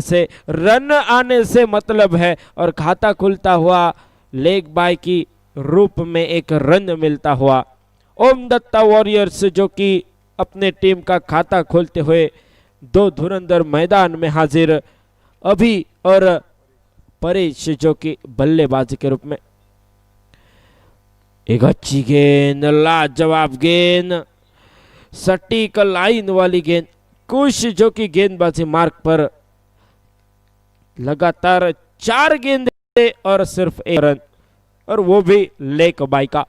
से रन आने से मतलब है और खाता खुलता हुआ लेग बाय की रूप में एक रन मिलता हुआ ओम दत्ता वॉरियर्स जो कि अपने टीम का खाता खोलते हुए दो धुरंधर मैदान में हाजिर अभी और परेश जो कि बल्लेबाज के रूप में। एक अच्छी गेंद, लाजवाब गेंद, सटीक लाइन वाली गेंद। कुश जो कि गेंदबाजी मार्ग पर लगातार 4 गेंदे और सिर्फ 1 रन और वो भी लेग बाय का।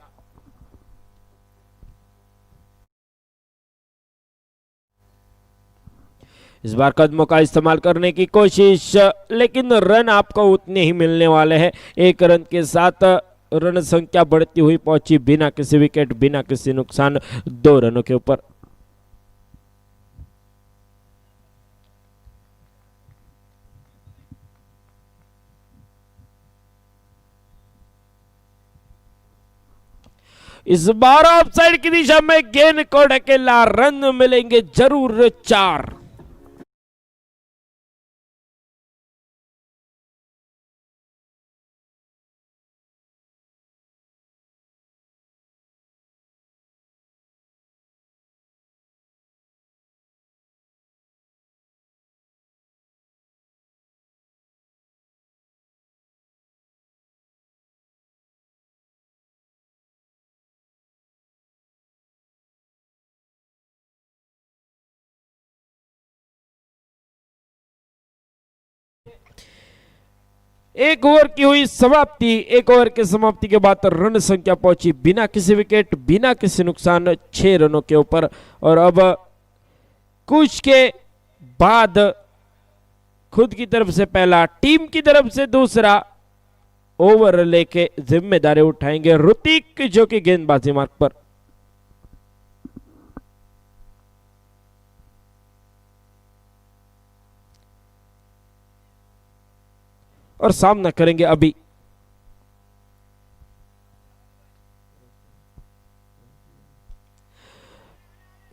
इस बार कदमों का इस्तेमाल करने की कोशिश, लेकिन रन आपको उतने ही मिलने वाले हैं। 1 रन के साथ रन संख्या बढ़ती हुई पहुंची बिना किसी विकेट, बिना किसी नुकसान, 2 रनों के ऊपर। इस बार ऑफसाइड की दिशा में गेंद को ढकेला, रन मिलेंगे जरूर 4। एक ओवर की हुई समाप्ति। 1 ओवर की समाप्ति के बाद रन संख्या पहुंची बिना किसी विकेट, बिना किसी नुकसान, 6 रनों के ऊपर। और अब कुछ के बाद खुद की तरफ से पहला, टीम की तरफ से दूसरा ओवर लेके जिम्मेदारी उठाएंगे ऋतिक जो कि गेंदबाजी मार्ग पर। और सामना करेंगे अभी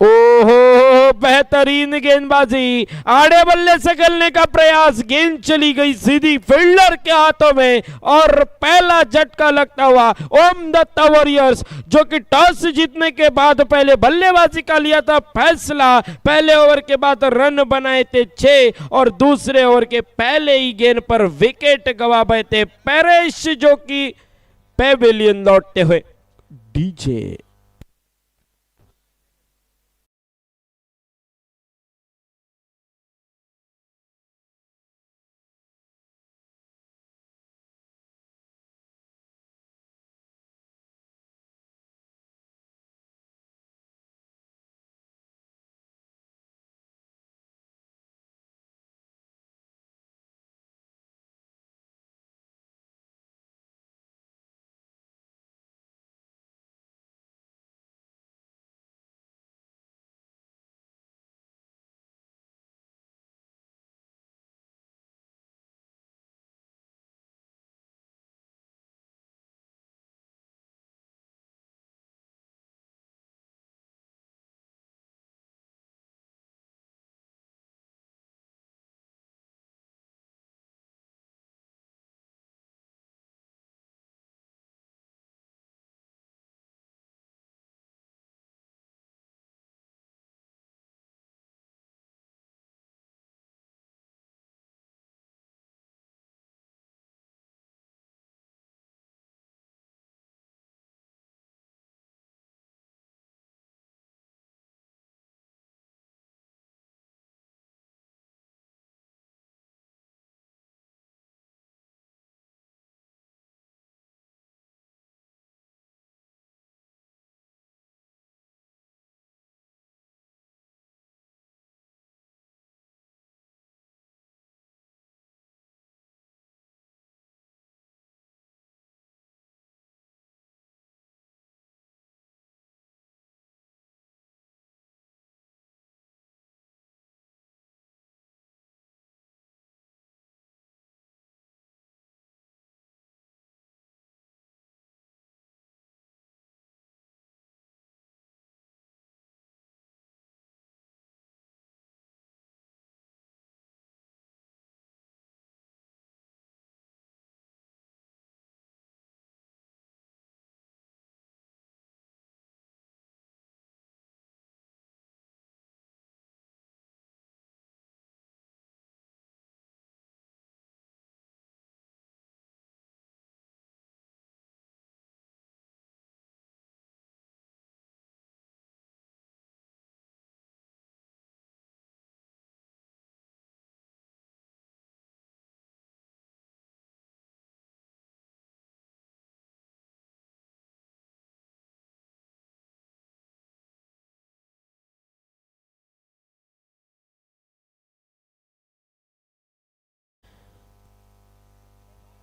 ओहो, बेहतरीन गेंदबाजी, आड़े बल्ले से खेलने का प्रयास, गेंद चली गई सीधी फील्डर के हाथों में और पहला झटका लगता हुआ ओम दत्ता वॉरियर्स जो कि टॉस जीतने के बाद पहले बल्लेबाजी का लिया था फैसला। पहले ओवर के बाद रन बनाए थे 6 और दूसरे ओवर के पहले ही गेंद पर विकेट गवा बैठे थे परेश जो कि पेविलियन लौटते हुए। डीजे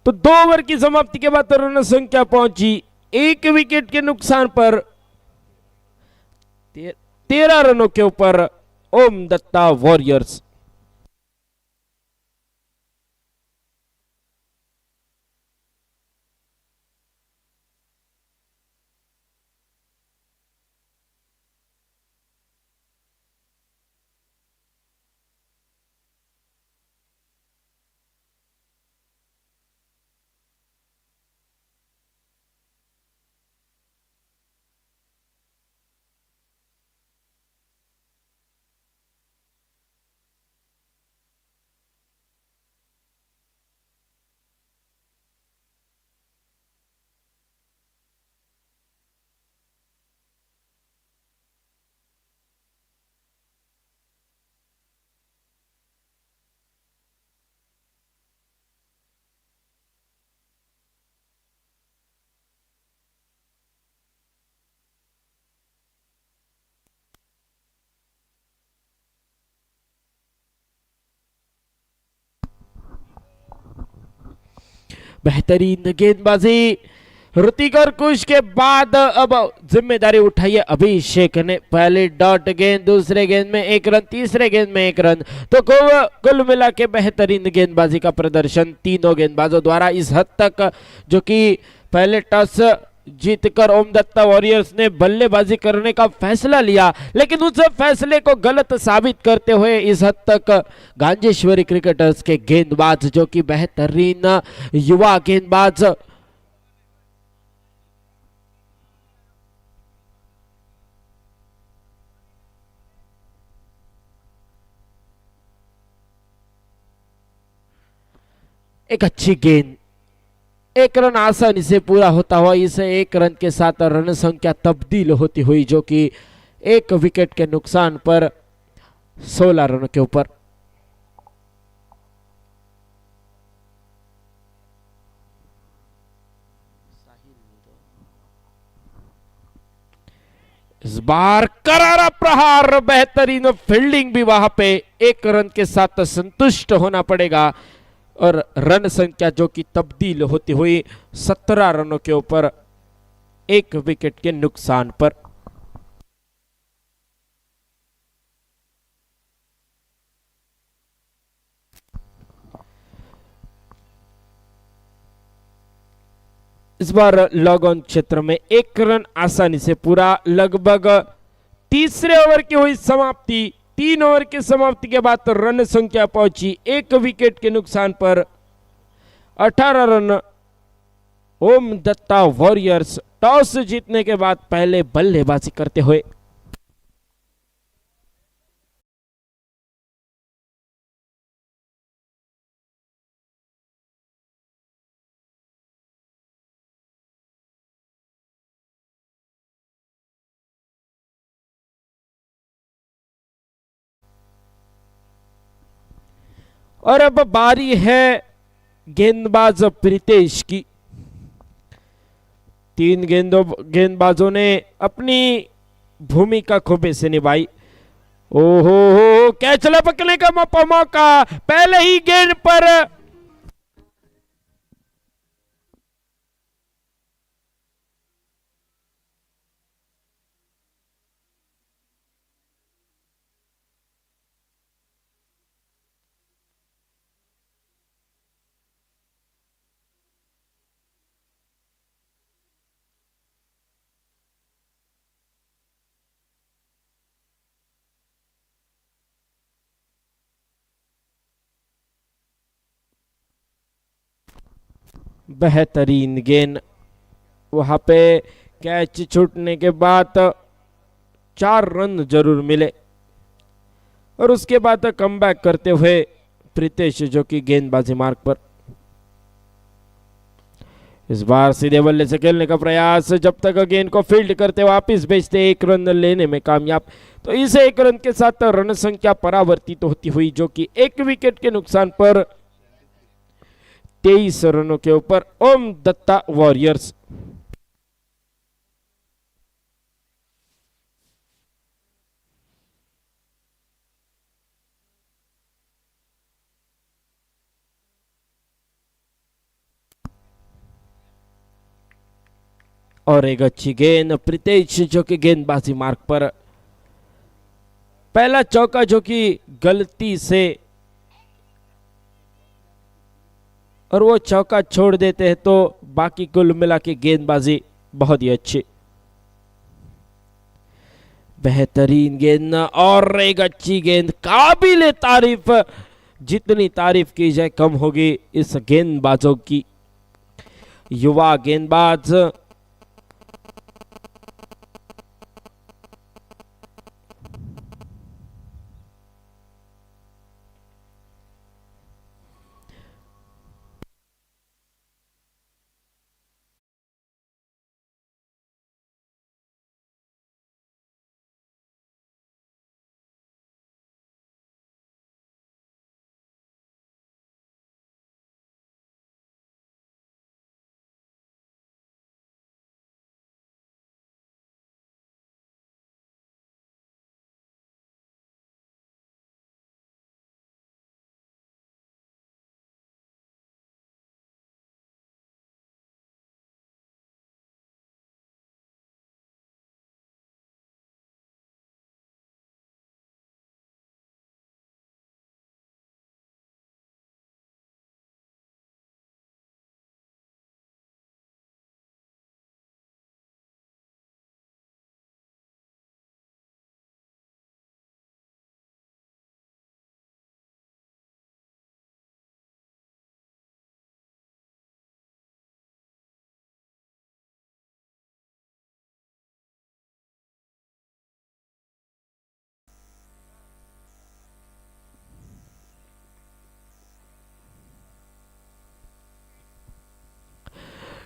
तो 2 ओवर की समाप्ति के बाद रन संख्या पहुंची 1 विकेट के नुकसान पर 13 रनों के ऊपर ओम दत्ता वॉरियर्स। बेहतरीन गेंदबाजी ऋतिक और कुश के बाद अब जिम्मेदारी उठाई है अभिषेक ने। पहले डॉट गेंद, दूसरे गेंद में 1 रन, तीसरे गेंद में 1 रन। तो कुल मिला के बेहतरीन गेंदबाजी का प्रदर्शन तीनों गेंदबाजों द्वारा इस हद तक, जो कि पहले टॉस जीतकर ओम दत्ता वॉरियर्स ने बल्लेबाजी करने का फैसला लिया, लेकिन उस फैसले को गलत साबित करते हुए इस हद तक गांजेश्वरी क्रिकेटर्स के गेंदबाज, जो कि बेहतरीन युवा गेंदबाज एक अच्छी गेंद, 1 रन आसानी से पूरा होता हुआ इस 1 रन के साथ रन संख्या तब्दील होती हुई, जो कि 1 विकेट के नुकसान पर 16 रनों के ऊपर। इस बार करारा प्रहार, बेहतरीन फील्डिंग भी वहां पे 1 रन के साथ संतुष्ट होना पड़ेगा और रन संख्या जो कि तब्दील होती हुई 17 रनों के ऊपर 1 विकेट के नुकसान पर। इस बार लॉग ऑन क्षेत्र में 1 रन आसानी से पूरा। लगभग तीसरे ओवर की हुई समाप्ति। 3 ओवर की समाप्ति के बाद रन संख्या पहुंची 1 विकेट के नुकसान पर 18 रन। ओम दत्ता वॉरियर्स टॉस जीतने के बाद पहले बल्लेबाजी करते हुए। और अब बारी है गेंदबाज प्रीतेश की। 3 गेंदबाजों ने अपनी भूमिका खूबे से निभाई। ओहो हो, कैच लपकने का मौका, पहले ही गेंद पर बेहतरीन गेंद, वहां पे कैच छूटने के बाद 4 रन जरूर मिले और उसके बाद कमबैक करते हुए प्रीतेश जो कि गेंदबाजी मार्ग पर। इस बार सीधे बल्ले से खेलने का प्रयास, जब तक गेंद को फील्ड करते वापस भेजते 1 रन लेने में कामयाब। तो इस 1 रन के साथ रन संख्या परावर्तित होती हुई, जो कि 1 विकेट के नुकसान पर 23 रनों के ऊपर ओम दत्ता वॉरियर्स। और एक अच्छी गेंद प्रीतेश जो कि गेंदबाजी मार्ग पर। पहला चौका जो कि गलती से, और वो चौका छोड़ देते हैं तो बाकी कुल मिला के गेंदबाजी बहुत ही अच्छी। बेहतरीन गेंद और एक अच्छी गेंद, काबिल तारीफ। जितनी तारीफ की जाए कम होगी इस गेंदबाजों की। युवा गेंदबाज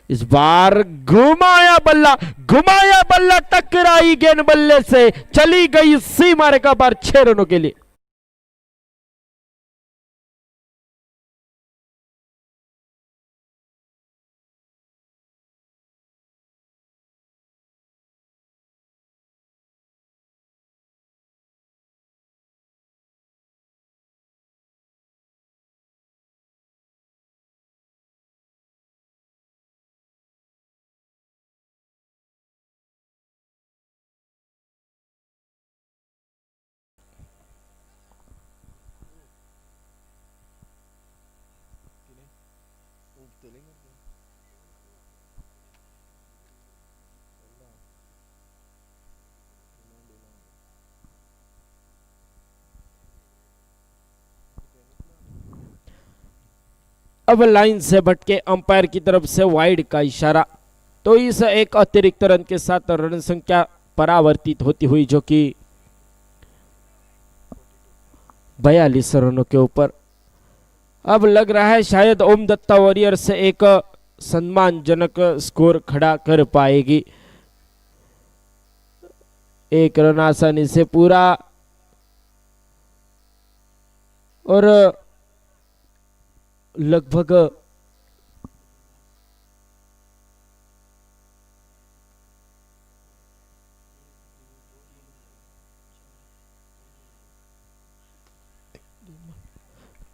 इस बार घुमाया बल्ला टकराई गेंद बल्ले से, चली गई सीमा रेखा पर 6 रनों के लिए। अब लाइन से भटके अंपायर की तरफ से वाइड का इशारा, तो इस एक अतिरिक्त रन के साथ रन संख्या परावर्तित होती हुई जो कि 42 रनों के ऊपर। अब लग रहा है शायद ओम दत्ता वॉरियर्स एक सम्मानजनक स्कोर खड़ा कर पाएगी। 1 रन आसानी से पूरा, और लगभग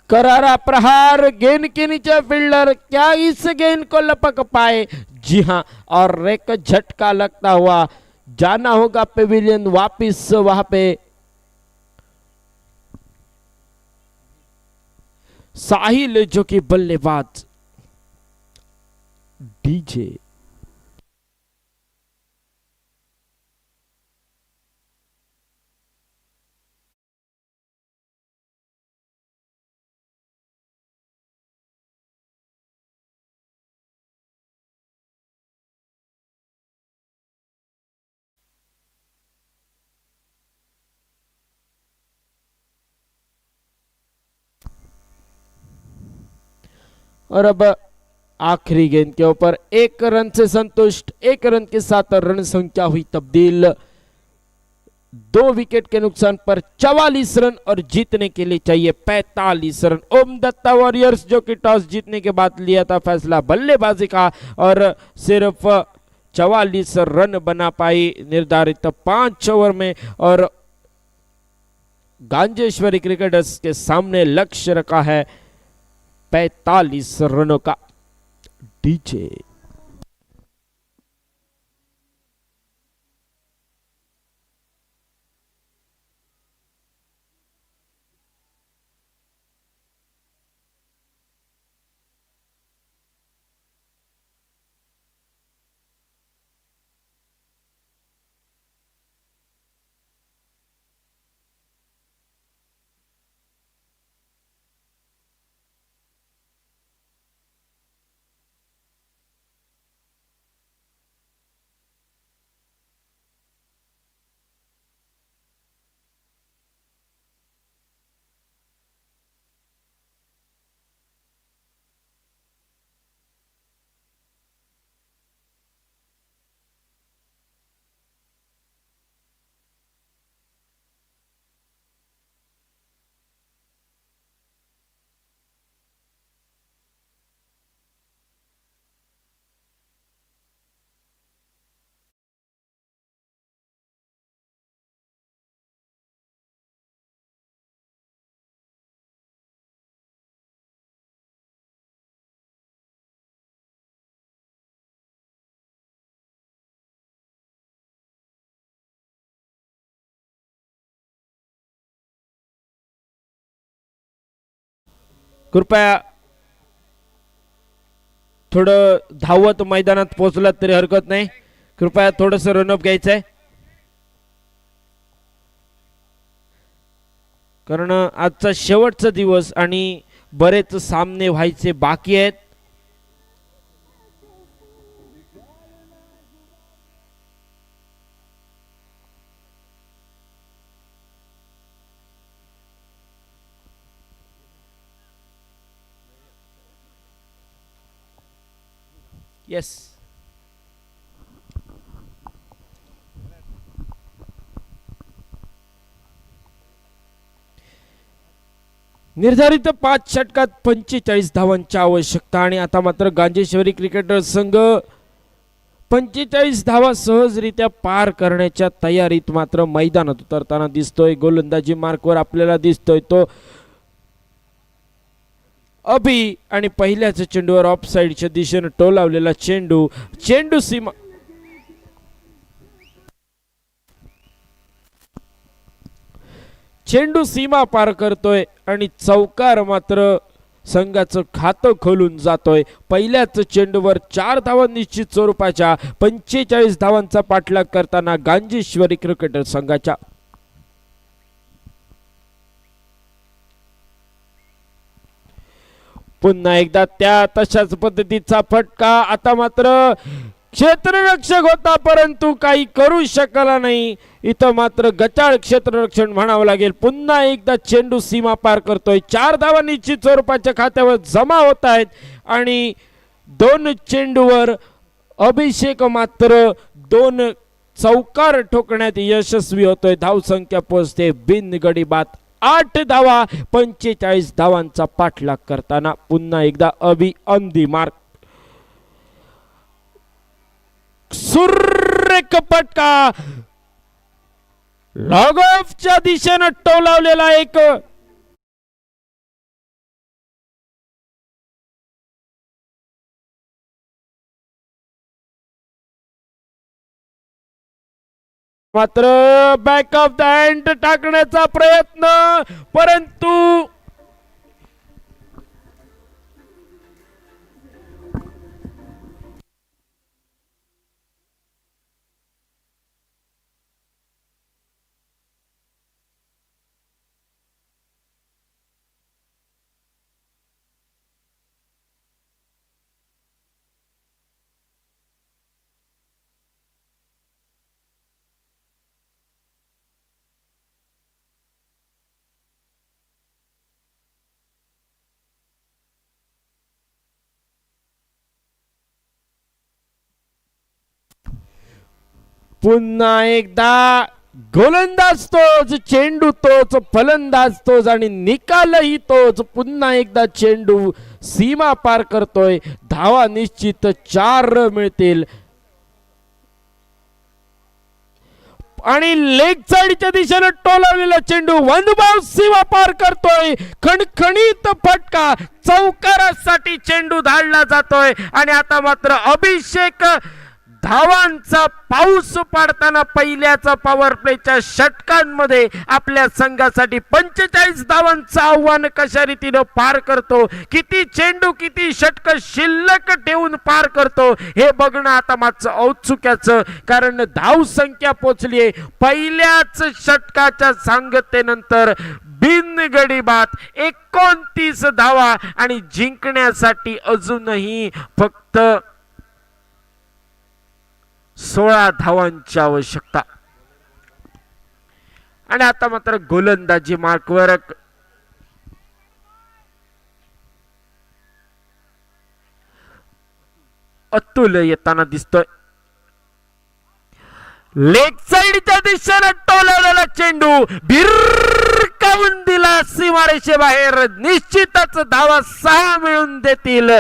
करारा प्रहार, गेंद के नीचे फील्डर, क्या इस गेंद को लपक पाए? जी हां, और एक झटका लगता हुआ जाना होगा पेविलियन वापिस। वहां पे साहिल जो कि बल्लेबाज डीजे। और अब आखिरी गेंद के ऊपर 1 रन से संतुष्ट, 1 रन के साथ रन संख्या हुई तब्दील। 2 विकेट के नुकसान पर 44 रन और जीतने के लिए चाहिए 45 रन। ओम दत्ता वॉरियर्स जो कि टॉस जीतने के बाद लिया था फैसला बल्लेबाजी का और सिर्फ 44 रन बना पाई निर्धारित 5 ओवर में, और गांजेश्वरी क्रिकेटर्स के सामने लक्ष्य रखा है 45 रनों का। डीजे कृपया थोडं धावत मैदानात पोहोचलात तरी हरकत नाही. कृपया थोडंसं रनअप घ्यायचंय, कारण आजचा शेवटचा दिवस आणि बरेच सामने व्हायचे बाकी आहेत. येस, निर्धारित 5 षटकात 45 धावांची आवश्यकता आणि आता मात्र गांजेश्वरी क्रिकेटर संघ 45 धावा सहजरित्या पार करण्याच्या तयारीत मात्र मैदानात उतरताना दिसतोय. गोलंदाजी मार्कवर आपल्याला दिसतोय तो अभि आणि पहिल्याच चेंडूवर ऑफ साइडच्या दिशेने टोलावलेला चेंडू सीमा पार करतोय आणि चौकार मात्र संघाचं खातं खोलून जातोय. पहिल्याच चेंडूवर 4 धावा निश्चित स्वरूपाच्या 45 धावांचा पाठलाग करताना गांजेश्वरी क्रिकेटर संघाच्या पुन्हा एकदा त्या तशाच पद्धतीचा फटका. आता मात्र क्षेत्ररक्षक होता परंतु काही करू शकला नाही. इथं मात्र गचाळ क्षेत्ररक्षण म्हणावं लागेल. पुन्हा एकदा चेंडू सीमा पार करतोय. 4 धावा निश्चित स्वरूपाच्या खात्यावर जमा होत आहेत आणि 2 चेंडूवर अभिषेक मात्र 2 चौकार ठोकण्यात यशस्वी होतोय. धावसंख्या पोहोचते बिनगडी बाद 8 धावा 45 धावांचा पाठलाग करताना पुन्हा एकदा अभि ऑन दी मार्क. सुरेख फटका लॉग ऑफच्या दिशेनं टोलावलेला एक मात्र बॅक ऑफ द हँड टाकण्याचा प्रयत्न परंतु पुन्हा एकदा गोलंदाज तोच, चेंडू तोच, फलंदाज तोच आणि निकालही तोच. पुन्हा एकदा चेंडू सीमा पार करतोय. धावा निश्चित 4 मिळतील आणि लेग साइडच्या दिशेने टोलावलेला चेंडू वन बाउंस सीमा पार करतोय. खणखणीत फटका चौकारासाठी चेंडू धाडला जातोय आणि आता मात्र अभिषेक धावांचा पाऊस पाडताना पहिल्याचा पॉवर प्लेच्या षटकांमध्ये आपल्या संघासाठी 45 धावांचं आव्हान कशा रीतीने पार करतो, किती चेंडू किती षटक शिल्लक ठेवून पार करतो हे बघणं आता मागचं औत्सुक्याचं. कारण धाव संख्या पोचली आहे पहिल्याच षटकाच्या सांगतेनंतर बिनगडी बाद 29 धावा आणि जिंकण्यासाठी अजूनही फक्त 16 धावांची आवश्यकता. आणि आता मात्र गोलंदाजी मार्कवर अतुल येताना दिसतोय. लेग साइडच्या दिशेने टोलवलेला चेंडू भिरकावून दिला सीमारेषे बाहेर. निश्चितच धावा 6 मिळून देतील.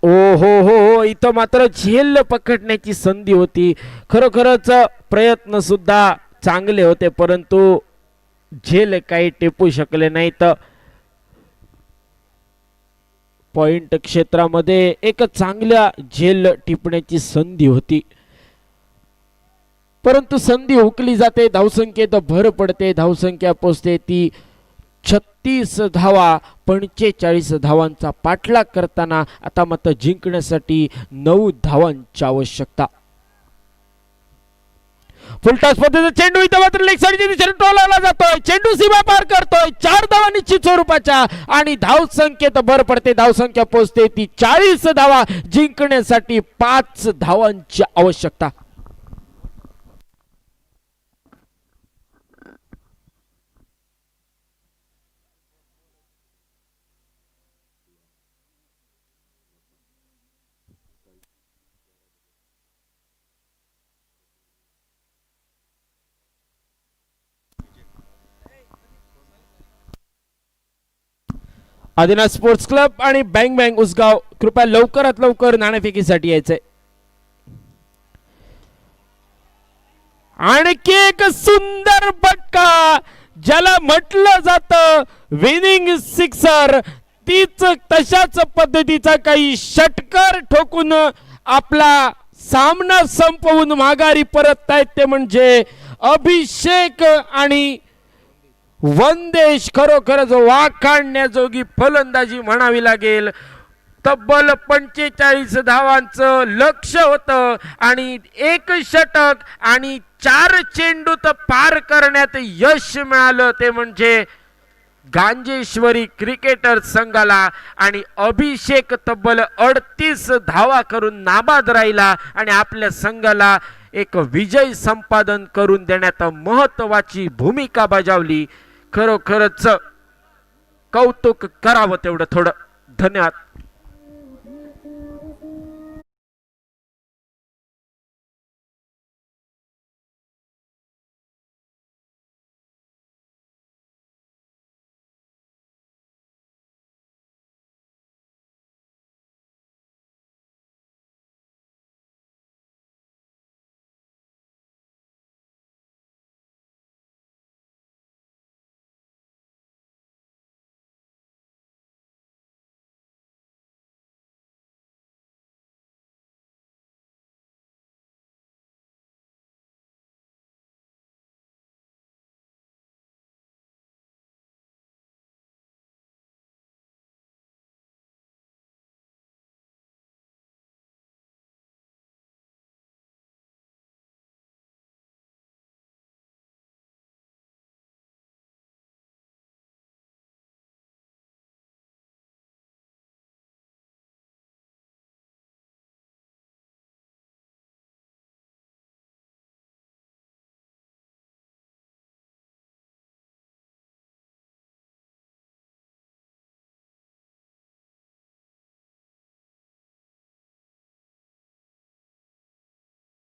ओ हो, इथं मात्र झेल पकडण्याची संधी होती. खरोखरच प्रयत्न सुद्धा चांगले होते, परंतु झेल काही टिपू शकले नाही. तर पॉइंट क्षेत्रामध्ये एक चांगल्या झेल टिपण्याची संधी होती, परंतु संधी हुकली जाते. धावसंख्येत भर पडते, धावसंख्या पोचते ती 36 धावा. 45 धावांचा पाठलाग करताना आता मात्र जिंकण्यासाठी 9 धावांची आवश्यकता. फुलटॉस पद्धतीचा चेंडू इथं मात्र लेग साइडच्या दिशेने टोलावला जातोय. चेंडू सीमा पार करतोय. 4 धावा निश्चित स्वरूपाच्या आणि धावसंख्येत भर पडते. धावसंख्या पोहोचते ती 40 धावा. जिंकण्यासाठी 5 धावांची आवश्यकता. आदिनाथ स्पोर्ट्स क्लब आणि बँग बँग उसगाव कृपया लवकरात लवकर नाणेफेकीसाठी यायचंय. आणखी एक सुंदर फटका, ज्याला म्हटलं जातं विनिंग सिक्सर, तीच तशाच पद्धतीचा काही षटकार ठोकून आपला सामना संपवून माघारी परत आहेत ते म्हणजे अभिषेक आणि वंदेश. खरोखरच वाखाणण्याजोगी फलंदाजी म्हणावी लागेल. तब्बल 45 धावांचं लक्ष होतं आणि एक षटक आणि 4 चेंडूत पार करण्यात यश मिळालं ते म्हणजे गांजेश्वरी क्रिकेटर संघाला. आणि अभिषेक तब्बल 38 धावा करून नाबाद राहिला आणि आपल्या संघाला एक विजय संपादन करून देण्यात महत्त्वाची भूमिका बजावली. खरोखरच कौतुक करावं तेवढं थोडं. धन्यवाद.